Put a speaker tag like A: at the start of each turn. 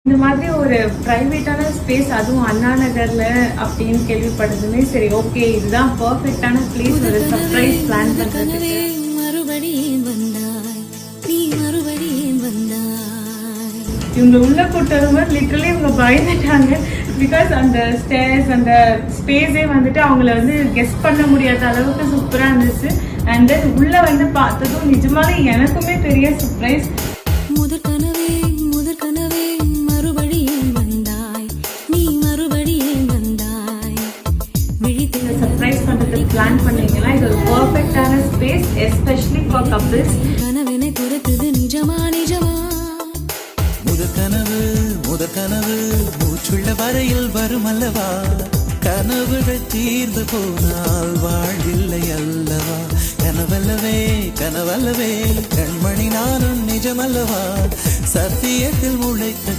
A: இந்த மாதிரி ஒரு பிரைவேட்டான ஸ்பேஸ், அதுவும் அண்ணா நகர்ல அப்படின்னு கேள்விப்படுதுமே. சரி, ஓகே, இதுதான் பர்ஃபெக்டான பிளேஸ் ஒரு சர்ப்ரைஸ் பிளான் பண்றதுக்கு. இவங்க உள்ள கூட்டு வரும்போது லிட்டரலி இவங்க பயந்துட்டாங்க. பிகாஸ் அந்த ஸ்டேர்ஸ், அந்த ஸ்பேஸே வந்துட்டு அவங்கள வந்து கெஸ் பண்ண முடியாத அளவுக்கு சூப்பரா இருந்துச்சு. அண்ட் தென் உள்ள வந்து பார்த்ததும் நிஜமாலே எனக்குமே பெரிய சர்ப்ரைஸ். சர்ப்ரைஸ் பண்றதுக்கு பிளான் பண்ணீங்கன்னா இது ஒரு பர்ஃபெக்டான ஸ்பேஸ், எஸ்பெஷலி ஃபார் கப்பிள்ஸ்.
B: கனவு மூச்சுள்ள வரையில் வரும் அல்லவா, கனவுகள் தீர்ந்து போனால் வாழ்வில்லை அல்லவா. கனவல்லவே கனவல்லவே கண்மணி நானும் நிஜமல்லவா, சத்தியத்தில் உழைத்த